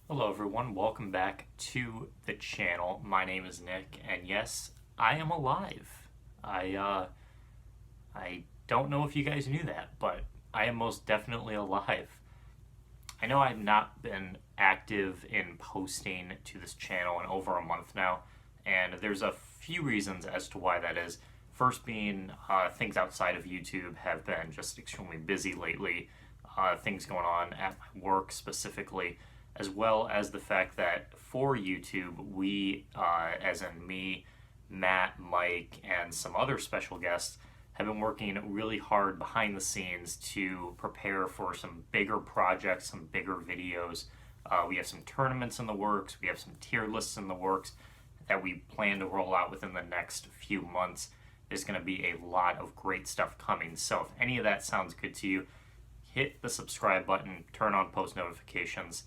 Hello everyone, welcome back to the channel. My name is Nick, and yes, I am alive. I don't know if you guys knew that, but I am most definitely alive. I know I've not been active in posting to this channel in over a month now, and there's a few reasons as to why that is. First being things outside of YouTube have been just extremely busy lately, things going on at my work specifically, as well as the fact that for YouTube, we, as in me, Matt, Mike, and some other special guests, have been working really hard behind the scenes to prepare for some bigger projects, some bigger videos. We have some tournaments in the works, we have some tier lists in the works that we plan to roll out within the next few months. There's going to be a lot of great stuff coming. So if any of that sounds good to you, hit the subscribe button, turn on post notifications.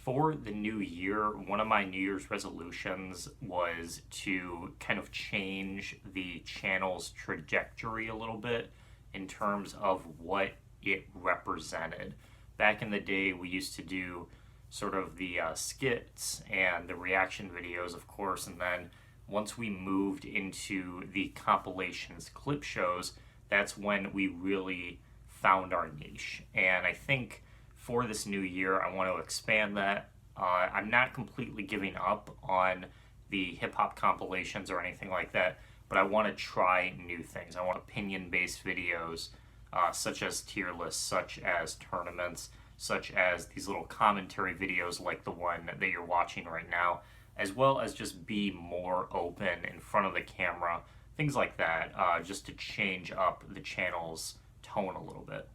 For the new year, one of my New Year's resolutions was to kind of change the channel's trajectory a little bit in terms of what it represented. Back in the day, we used to do sort of the skits and the reaction videos, of course, and then once we moved into the compilations clip shows, that's when we really found our niche. And I think for this new year, I want to expand that. I'm not completely giving up on the hip hop compilations or anything like that, but I want to try new things. I want opinion based videos, such as tier lists, such as tournaments, such as these little commentary videos like the one that you're watching right now, as well as just be more open in front of the camera, things like that, just to change up the channel's tone a little bit.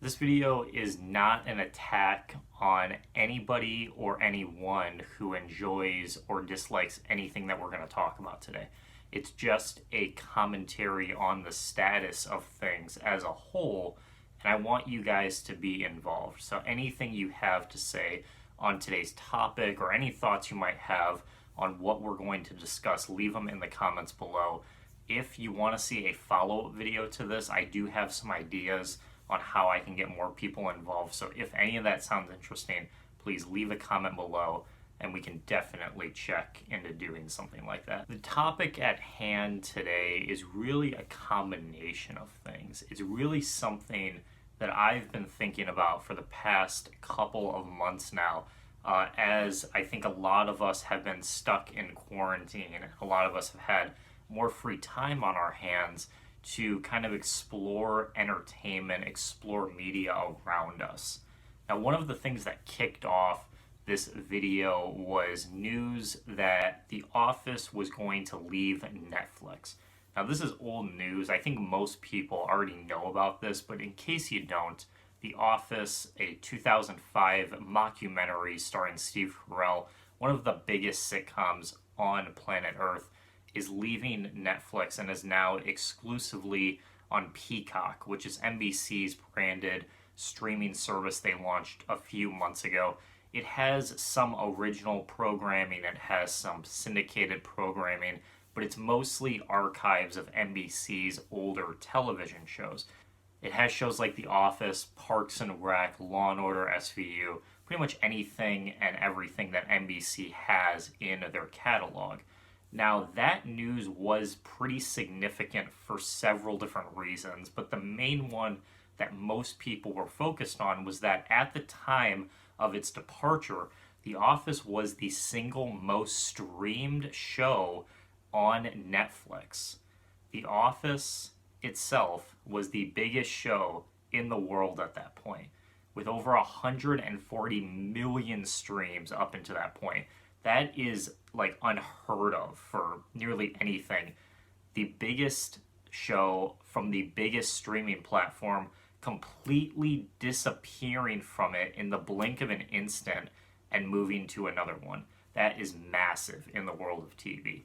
This video is not an attack on anybody or anyone who enjoys or dislikes anything that we're going to talk about today. It's just a commentary on the status of things as a whole, and I want you guys to be involved. So anything you have to say on today's topic or any thoughts you might have on what we're going to discuss, leave them in the comments below. If you want to see a follow-up video to this, I do have some ideas on how I can get more people involved. So if any of that sounds interesting, please leave a comment below and we can definitely check into doing something like that. The topic at hand today is really a combination of things. It's really something that I've been thinking about for the past couple of months now, as I think a lot of us have been stuck in quarantine. A lot of us have had more free time on our hands to kind of explore entertainment, explore media around us. Now, one of the things that kicked off this video was news that The Office was going to leave Netflix. Now, this is old news. I think most people already know about this, but in case you don't, The Office, a 2005 mockumentary starring Steve Carell, one of the biggest sitcoms on planet Earth, is leaving Netflix and is now exclusively on Peacock, which is NBC's branded streaming service they launched a few months ago. It has some original programming, it has some syndicated programming, but it's mostly archives of NBC's older television shows. It has shows like The Office, Parks and Rec, Law and Order SVU, pretty much anything and everything that NBC has in their catalog. Now, that news was pretty significant for several different reasons, but the main one that most people were focused on was that at the time of its departure, The Office was the single most streamed show on Netflix. The Office itself was the biggest show in the world at that point, with over 140 million streams up until that point. That is like unheard of for nearly anything. The biggest show from the biggest streaming platform completely disappearing from it in the blink of an instant and moving to another one. That is massive in the world of TV.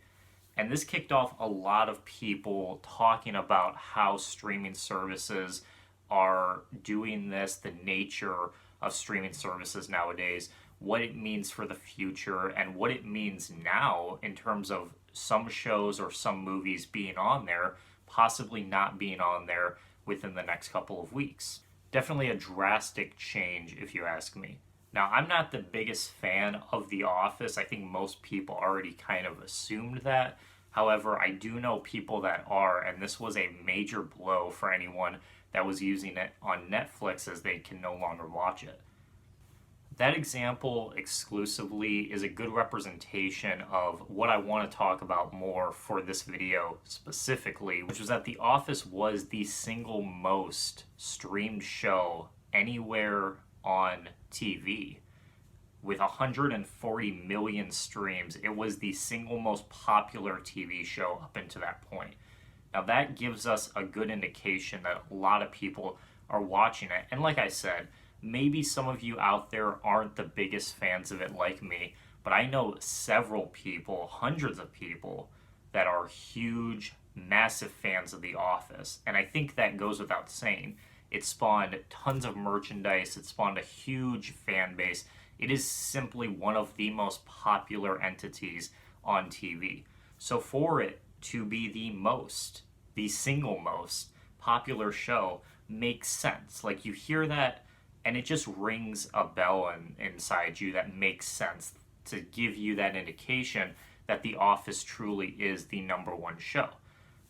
And this kicked off a lot of people talking about how streaming services are doing this, the nature of streaming services nowadays, what it means for the future, and what it means now in terms of some shows or some movies being on there, possibly not being on there within the next couple of weeks. Definitely a drastic change, if you ask me. Now, I'm not the biggest fan of The Office. I think most people already kind of assumed that. However, I do know people that are, and this was a major blow for anyone that was using it on Netflix as they can no longer watch it. That example exclusively is a good representation of what I want to talk about more for this video specifically, which was that The Office was the single most streamed show anywhere on TV. With 140 million streams, it was the single most popular TV show up until that point. Now, that gives us a good indication that a lot of people are watching it. And like I said, maybe some of you out there aren't the biggest fans of it like me, but I know several people, hundreds of people, that are huge, massive fans of The Office. And I think that goes without saying. It spawned tons of merchandise, it spawned a huge fan base. It is simply one of the most popular entities on TV. So for it to be the single most popular show makes sense. Like, you hear that and it just rings a bell inside you that makes sense to give you that indication that The Office truly is the number one show.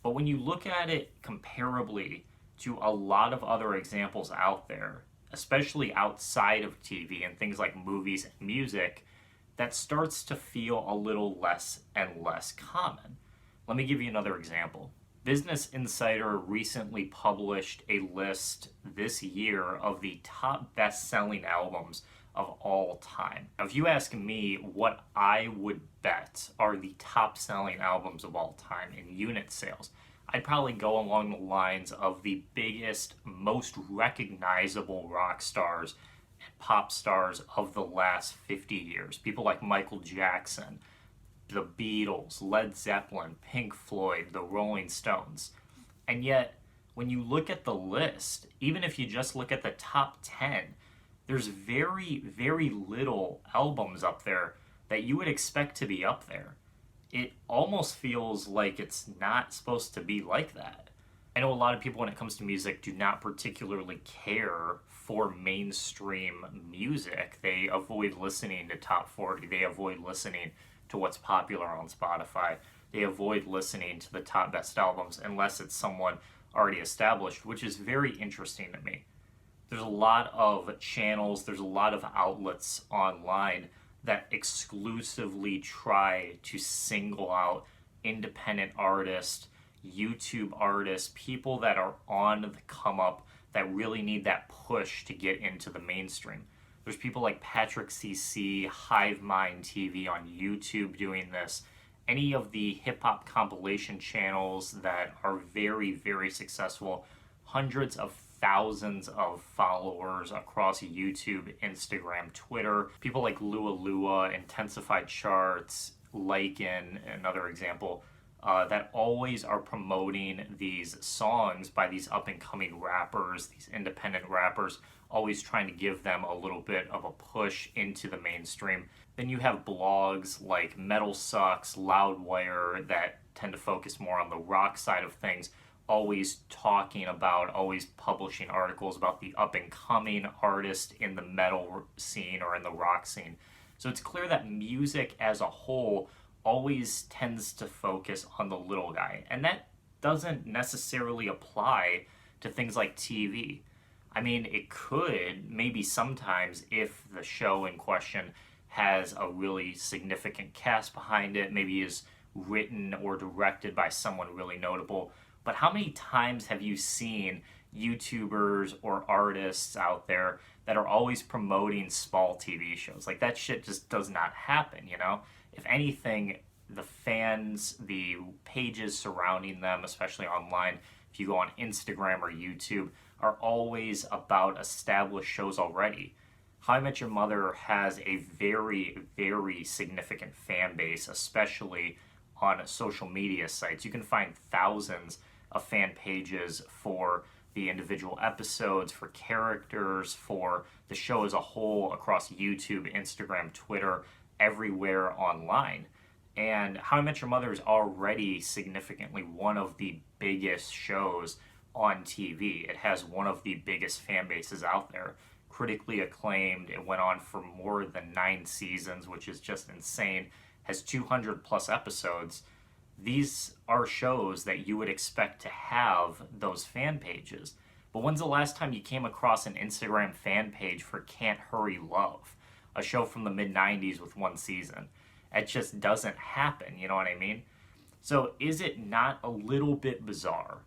But when you look at it comparably to a lot of other examples out there, especially outside of TV and things like movies and music, that starts to feel a little less and less common. Let me give you another example. Business Insider recently published a list this year of the top best-selling albums of all time. Now, if you ask me what I would bet are the top-selling albums of all time in unit sales, I'd probably go along the lines of the biggest, most recognizable rock stars and pop stars of the last 50 years. People like Michael Jackson, the Beatles, Led Zeppelin, Pink Floyd, the Rolling Stones. And yet, when you look at the list, even if you just look at the top 10, there's very, very little albums up there that you would expect to be up there. It almost feels like it's not supposed to be like that. I know a lot of people, when it comes to music, do not particularly care for mainstream music. They avoid listening to top 40. They avoid listening to what's popular on Spotify. They avoid listening to the top best albums unless it's someone already established, which is very interesting to me. There's a lot of channels, there's a lot of outlets online that exclusively try to single out independent artists, YouTube artists, people that are on the come up that really need that push to get into the mainstream. There's people like Patrick CC, Hive Mind TV on YouTube doing this. Any of the hip hop compilation channels that are very, very successful, hundreds of thousands of followers across YouTube, Instagram, Twitter. People like Lua Lua, Intensified Charts, Lycan, another example, that always are promoting these songs by these up-and-coming rappers, these independent rappers, always trying to give them a little bit of a push into the mainstream. Then you have blogs like Metal Sucks, Loudwire that tend to focus more on the rock side of things, always talking about, always publishing articles about the up-and-coming artist in the metal scene or in the rock scene. So it's clear that music as a whole always tends to focus on the little guy. And that doesn't necessarily apply to things like TV. I mean, it could, maybe sometimes, if the show in question has a really significant cast behind it, maybe is written or directed by someone really notable. But how many times have you seen YouTubers or artists out there that are always promoting small TV shows? Like, that shit just does not happen, you know? If anything, the fans, the pages surrounding them, especially online, if you go on Instagram or YouTube, are always about established shows already. How I Met Your Mother has a very, very significant fan base, especially on social media sites. You can find thousands of fan pages for the individual episodes, for characters, for the show as a whole across YouTube, Instagram, Twitter, everywhere online. And How I Met Your Mother is already significantly one of the biggest shows on TV. It has one of the biggest fan bases out there. critically acclaimed. It went on for more than 9 seasons, which is just insane. Has 200 plus episodes. These are shows that you would expect to have those fan pages. But when's the last time you came across an Instagram fan page for Can't Hurry Love, a show from the mid 90s with 1 season? It just doesn't happen, you know what I mean? So is it not a little bit bizarre,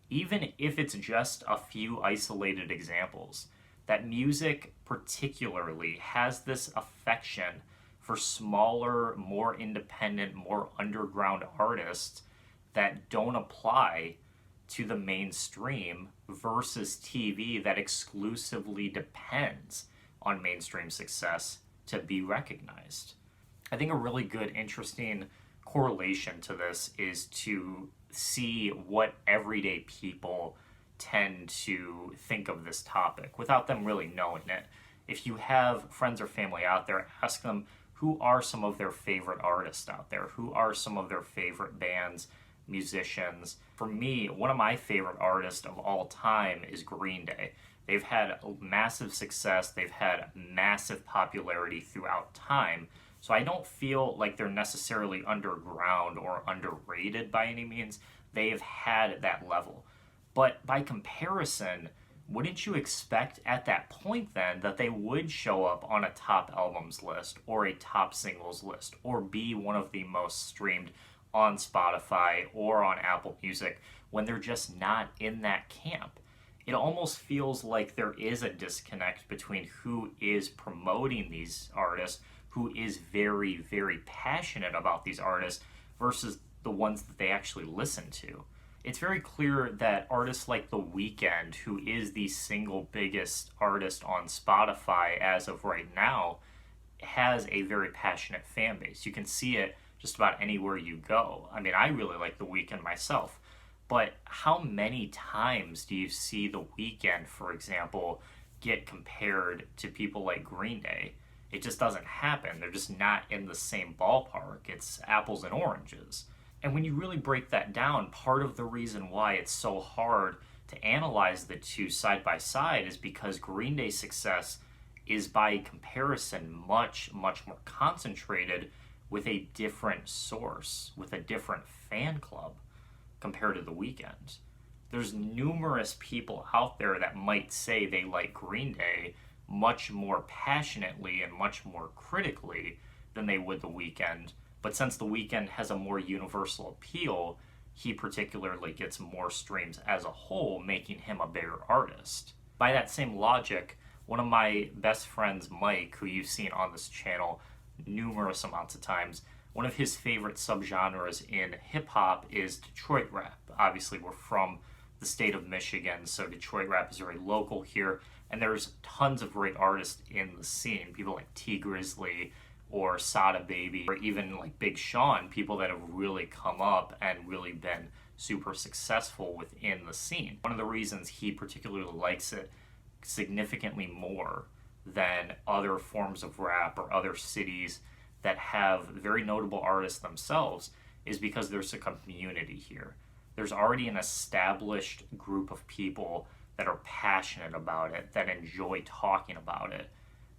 even if it's just a few isolated examples, that music particularly has this affection for smaller, more independent, more underground artists that don't apply to the mainstream versus TV that exclusively depends on mainstream success to be recognized? I think a really good, interesting correlation to this is to see what everyday people tend to think of this topic without them really knowing it. If you have friends or family out there, ask them who are some of their favorite artists out there, who are some of their favorite bands, musicians. For me, one of my favorite artists of all time is Green Day. They've had massive success, they've had massive popularity throughout time. So I don't feel like they're necessarily underground or underrated by any means. They've had that level. But by comparison, wouldn't you expect at that point then that they would show up on a top albums list or a top singles list or be one of the most streamed on Spotify or on Apple Music when they're just not in that camp? It almost feels like there is a disconnect between who is promoting these artists, who is very, very passionate about these artists, versus the ones that they actually listen to. It's very clear that artists like The Weeknd, who is the single biggest artist on Spotify as of right now, has a very passionate fan base. You can see it just about anywhere you go. I mean, I really like The Weeknd myself, but how many times do you see The Weeknd, for example, get compared to people like Green Day? It just doesn't happen. They're just not in the same ballpark. It's apples and oranges. And when you really break that down, part of the reason why it's so hard to analyze the two side by side is because Green Day's success is by comparison much, much more concentrated with a different source, with a different fan club compared to The Weeknd. There's numerous people out there that might say they like Green Day much more passionately and much more critically than they would The Weeknd. But since The Weeknd has a more universal appeal, he particularly gets more streams as a whole, making him a bigger artist. By that same logic, one of my best friends, Mike, who you've seen on this channel numerous amounts of times, one of his favorite subgenres in hip-hop is Detroit rap. Obviously, we're from the state of Michigan, so Detroit rap is very local here, and there's tons of great artists in the scene, people like T Grizzly or Sada Baby, or even like Big Sean, people that have really come up and really been super successful within the scene. One of the reasons he particularly likes it significantly more than other forms of rap or other cities that have very notable artists themselves is because there's a community here. There's already an established group of people that are passionate about it, that enjoy talking about it.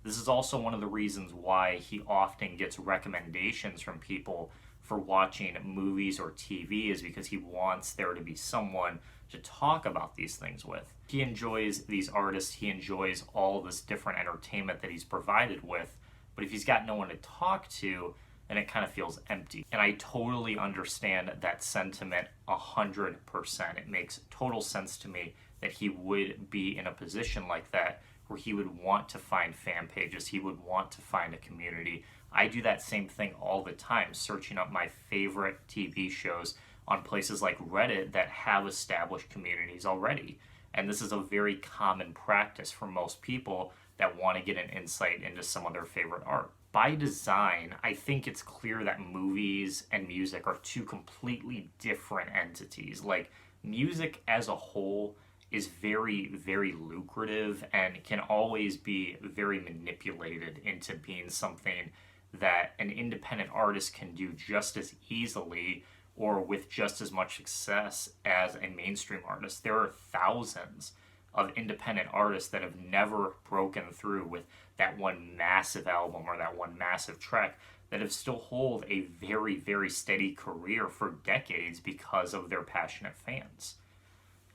This is also one of the reasons why he often gets recommendations from people for watching movies or TV, is because he wants there to be someone to talk about these things with. He enjoys these artists, he enjoys all this different entertainment that he's provided with, but if he's got no one to talk to, then it kind of feels empty. And I totally understand that sentiment 100%. It makes total sense to me that he would be in a position like that where he would want to find fan pages, he would want to find a community. I do that same thing all the time, searching up my favorite TV shows on places like Reddit that have established communities already. And this is a very common practice for most people that want to get an insight into some of their favorite art. By design, I think it's clear that movies and music are two completely different entities. Like, music as a whole is very, very lucrative and can always be very manipulated into being something that an independent artist can do just as easily or with just as much success as a mainstream artist. There are thousands of independent artists that have never broken through with that one massive album or that one massive track that have still hold a very, very steady career for decades because of their passionate fans.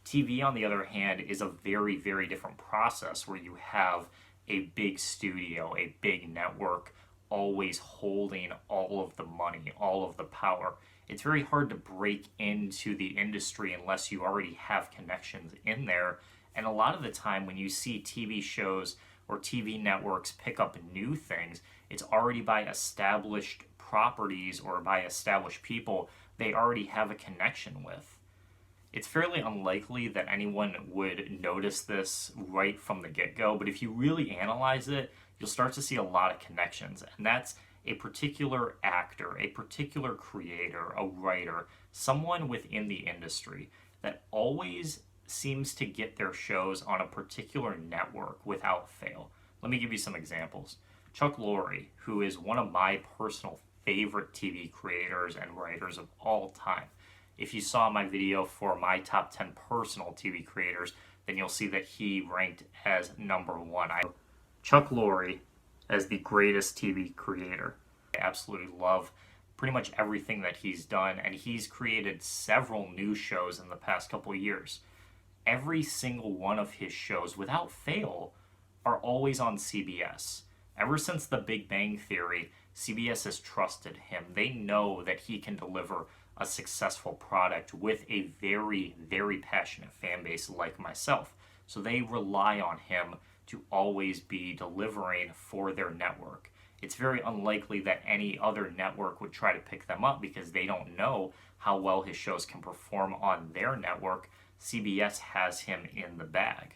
TV, on the other hand, is a very, very different process where you have a big studio, a big network, always holding all of the money, all of the power. It's very hard to break into the industry unless you already have connections in there. And a lot of the time, when you see TV shows or TV networks pick up new things, it's already by established properties or by established people they already have a connection with. It's fairly unlikely that anyone would notice this right from the get-go, but if you really analyze it, you'll start to see a lot of connections, and that's a particular actor, a particular creator, a writer, someone within the industry that always seems to get their shows on a particular network without fail. Let me give you some examples. Chuck Lorre, who is one of my personal favorite TV creators and writers of all time. If you saw my video for my top 10 personal TV creators, then you'll see that he ranked as number one. Chuck Lorre as the greatest TV creator. I absolutely love pretty much everything that he's done, and he's created several new shows in the past couple of years. Every single one of his shows, without fail, are always on CBS. Ever since The Big Bang Theory, CBS has trusted him. They know that he can deliver a successful product with a very, very passionate fan base like myself. So they rely on him to always be delivering for their network. It's very unlikely that any other network would try to pick them up because they don't know how well his shows can perform on their network. CBS has him in the bag.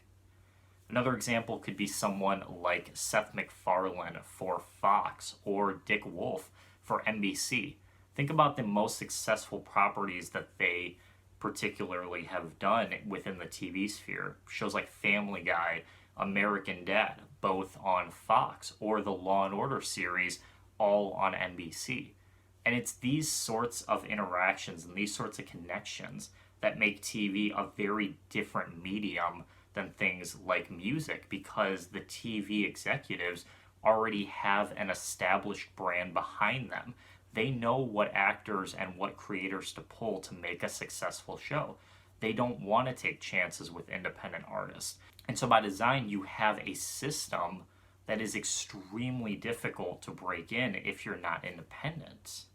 Another example could be someone like Seth MacFarlane for Fox or Dick Wolf for NBC. Think about the most successful properties that they particularly have done within the TV sphere. Shows like Family Guy, American Dad, both on Fox, or the Law and Order series, all on NBC. And it's these sorts of interactions and these sorts of connections that make TV a very different medium than things like music, because the TV executives already have an established brand behind them. They know what actors and what creators to pull to make a successful show. They don't want to take chances with independent artists. And so by design, you have a system that is extremely difficult to break in if you're not independent.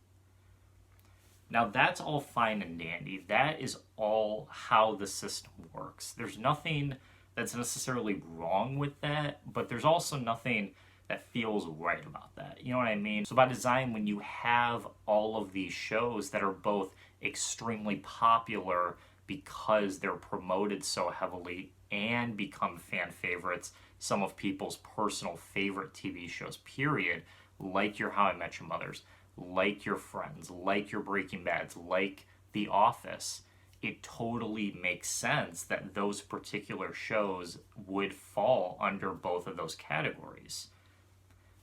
Now that's all fine and dandy. That is all how the system works. There's nothing that's necessarily wrong with that, but there's also nothing that feels right about that. You know what I mean? So by design, when you have all of these shows that are both extremely popular because they're promoted so heavily and become fan favorites, some of people's personal favorite TV shows, period, like your How I Met Your Mothers, like your Friends, like your Breaking Bads, like The Office, it totally makes sense that those particular shows would fall under both of those categories.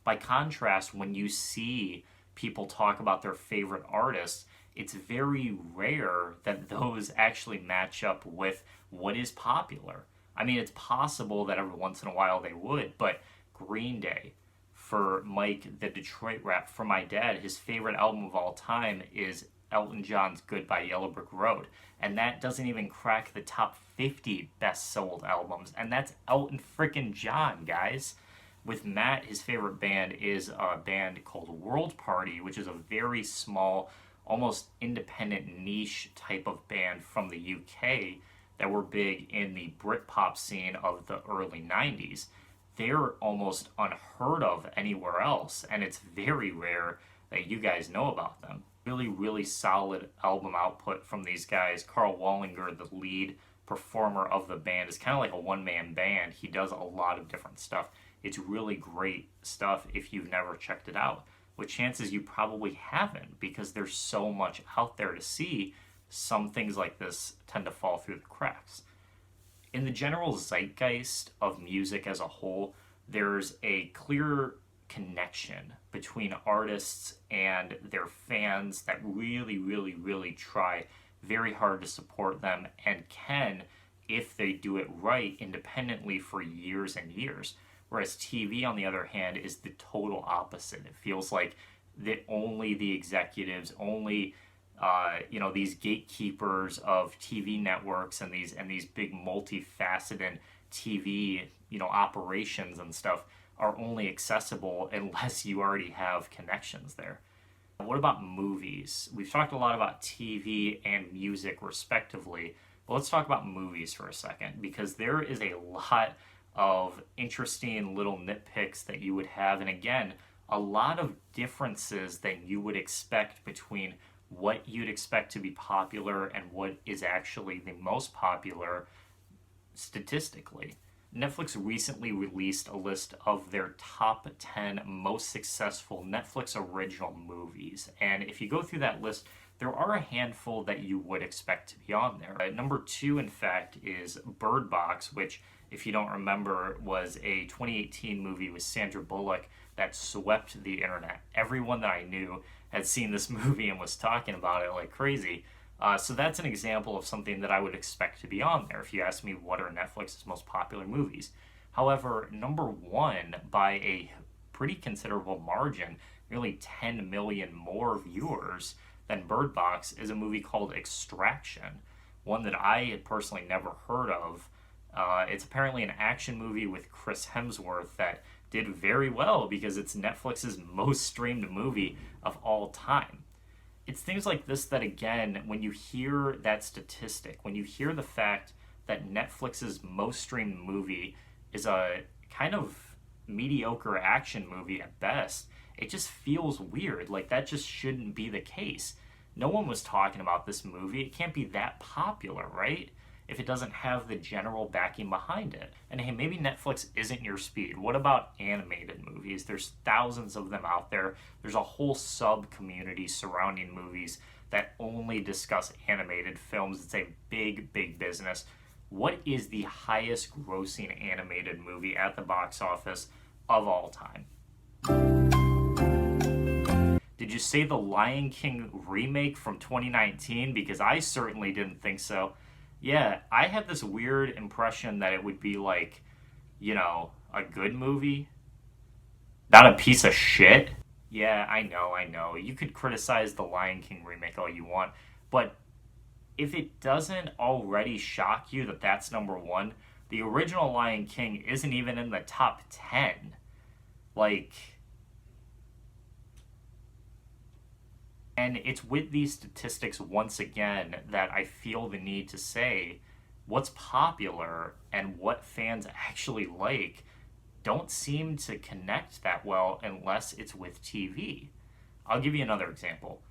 By contrast, when you see people talk about their favorite artists, it's very rare that those actually match up with what is popular. I mean, it's possible that every once in a while they would, but Green Day, for Mike, the Detroit rap, for my dad, his favorite album of all time is Elton John's Goodbye Yellow Brick Road. And that doesn't even crack the top 50 best sold albums. And that's Elton frickin' John, guys. With Matt, his favorite band is a band called World Party, which is a very small, almost independent niche type of band from the UK that were big in the Britpop scene of the early 90s. They're almost unheard of anywhere else, and it's very rare that you guys know about them. Really, really solid album output from these guys. Carl Wallinger, the lead performer of the band, is kind of like a one-man band. He does a lot of different stuff. It's really great stuff if you've never checked it out, which chances you probably haven't because there's so much out there to see. Some things like this tend to fall through the cracks. In the general zeitgeist of music as a whole, there's a clear connection between artists and their fans that really, really, really try very hard to support them and can if they do it right independently for years and years. Whereas TV, on the other hand, is the total opposite. It feels like that only the executives, only these gatekeepers of TV networks and these big multifaceted TV operations and stuff are only accessible unless you already have connections there. What about movies? We've talked a lot about TV and music respectively, but let's talk about movies for a second, because there is a lot of interesting little nitpicks that you would have, and again, a lot of differences that you would expect between what you'd expect to be popular and what is actually the most popular statistically. Netflix recently released a list of their top 10 most successful Netflix original movies. And if you go through that list, there are a handful that you would expect to be on there. Number 2, in fact, is Bird Box, which, if you don't remember, was a 2018 movie with Sandra Bullock that swept the internet. Everyone that I knew had seen this movie and was talking about it like crazy. So that's an example of something that I would expect to be on there if you ask me what are Netflix's most popular movies. However, number 1, by a pretty considerable margin, nearly 10 million more viewers than Bird Box, is a movie called Extraction, one that I had personally never heard of. It's apparently an action movie with Chris Hemsworth that did very well because it's Netflix's most streamed movie of all time. It's things like this that, again, when you hear that statistic, when you hear the fact that Netflix's most streamed movie is a kind of mediocre action movie at best, it just feels weird. Like, that just shouldn't be the case. No one was talking about this movie. It can't be that popular, right? If it doesn't have the general backing behind it. And hey, maybe Netflix isn't your speed. What about animated movies? There's thousands of them out there. There's a whole sub-community surrounding movies that only discuss animated films. It's a big, big business. What is the highest grossing animated movie at the box office of all time? Did you say The Lion King remake from 2019? Because I certainly didn't think so. Yeah, I had this weird impression that it would be like, a good movie. Not a piece of shit. Yeah, I know. You could criticize the Lion King remake all you want, but if it doesn't already shock you that that's number 1, the original Lion King isn't even in the top 10. And it's with these statistics, once again, that I feel the need to say what's popular and what fans actually like don't seem to connect that well unless it's with TV. I'll give you another example.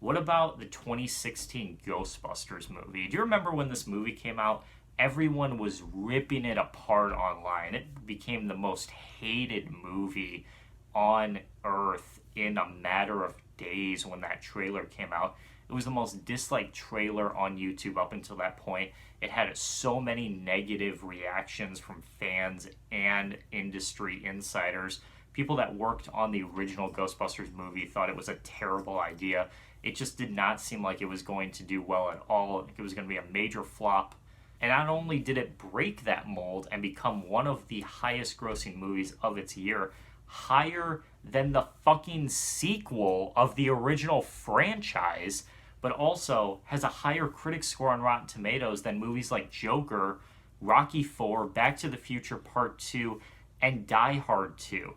What about the 2016 Ghostbusters movie? Do you remember when this movie came out? Everyone was ripping it apart online. It became the most hated movie on Earth in a matter of days when that trailer came out. It was the most disliked trailer on YouTube up until that point. It had so many negative reactions from fans and industry insiders. People that worked on the original Ghostbusters movie thought it was a terrible idea. It just did not seem like it was going to do well at all. It was going to be a major flop. And not only did it break that mold and become one of the highest grossing movies of its year, higher than the fucking sequel of the original franchise, but also has a higher critic score on Rotten Tomatoes than movies like Joker, Rocky IV, Back to the Future Part 2, and Die Hard 2.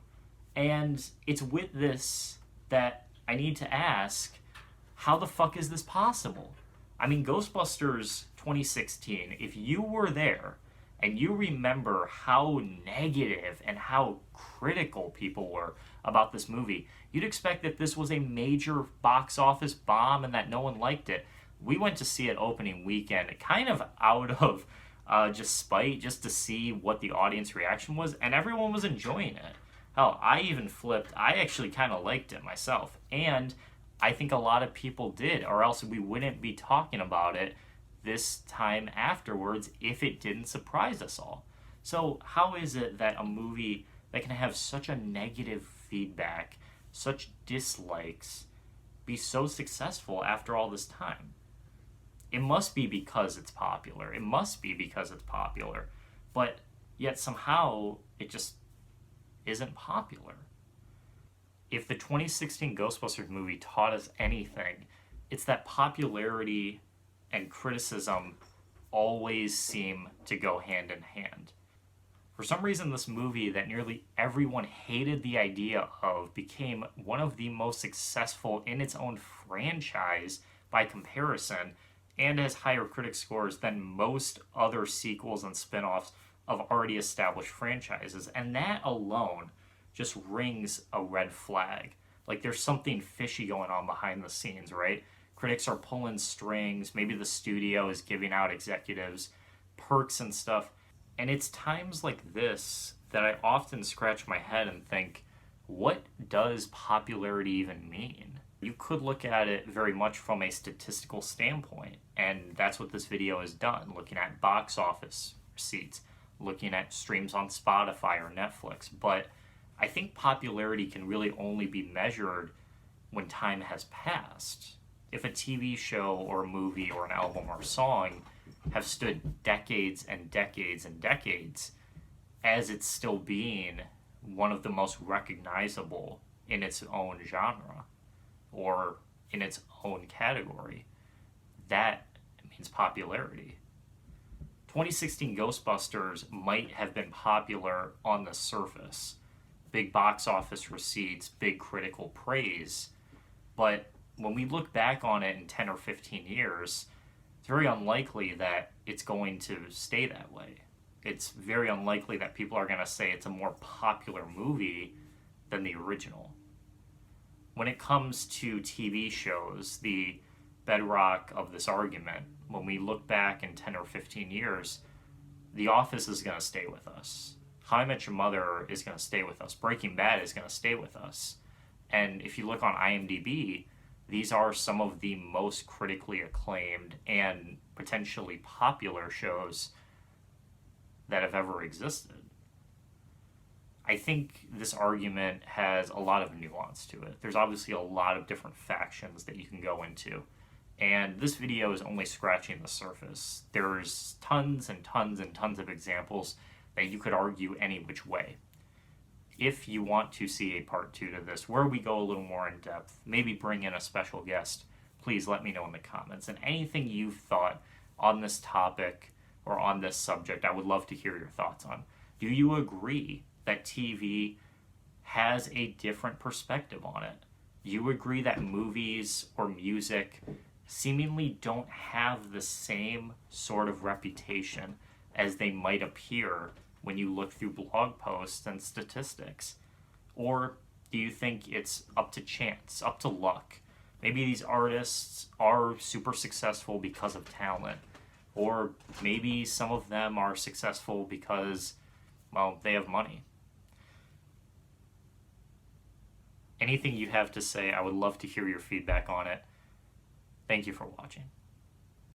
And it's with this that I need to ask, how the fuck is this possible? I mean, Ghostbusters 2016, if you were there and you remember how negative and how critical people were about this movie, you'd expect that this was a major box office bomb and that no one liked it. We went to see it opening weekend, kind of out of just spite, just to see what the audience reaction was, and everyone was enjoying it. Hell, I even flipped. I actually kind of liked it myself, and I think a lot of people did, or else we wouldn't be talking about it this time afterwards if it didn't surprise us all. So how is it that a movie that can have such a negative feedback, such dislikes, be so successful after all this time? It must be because it's popular. It must be because it's popular. But yet somehow it just isn't popular. If the 2016 Ghostbusters movie taught us anything, it's that popularity and criticism always seem to go hand in hand. For some reason, this movie that nearly everyone hated the idea of became one of the most successful in its own franchise by comparison, and has higher critic scores than most other sequels and spin offs of already established franchises. And that alone just rings a red flag. Like there's something fishy going on behind the scenes, right? Critics are pulling strings. Maybe the studio is giving out executives perks and stuff. And it's times like this that I often scratch my head and think, what does popularity even mean? You could look at it very much from a statistical standpoint, and that's what this video has done, looking at box office receipts, looking at streams on Spotify or Netflix. But I think popularity can really only be measured when time has passed. If a TV show or a movie or an album or a song have stood decades and decades and decades as it's still being one of the most recognizable in its own genre or in its own category, that means popularity. 2016 Ghostbusters might have been popular on the surface. Big box office receipts, big critical praise. But when we look back on it in 10 or 15 years, it's very unlikely that it's going to stay that way. It's very unlikely that people are going to say it's a more popular movie than the original. When it comes to TV shows, the bedrock of this argument, when we look back in 10 or 15 years, The Office is going to stay with us. How I Met Your Mother is going to stay with us. Breaking Bad is going to stay with us. And if you look on IMDb, these are some of the most critically acclaimed and potentially popular shows that have ever existed. I think this argument has a lot of nuance to it. There's obviously a lot of different factions that you can go into. And this video is only scratching the surface. There's tons and tons and tons of examples that you could argue any which way. If you want to see a part 2 to this, where we go a little more in depth, maybe bring in a special guest, please let me know in the comments. And anything you've thought on this topic or on this subject, I would love to hear your thoughts on. Do you agree that TV has a different perspective on it? Do you agree that movies or music seemingly don't have the same sort of reputation as they might appear when you look through blog posts and statistics? Or do you think it's up to chance, up to luck? Maybe these artists are super successful because of talent, or maybe some of them are successful because, well, they have money. Anything you have to say, I would love to hear your feedback on it. Thank you for watching.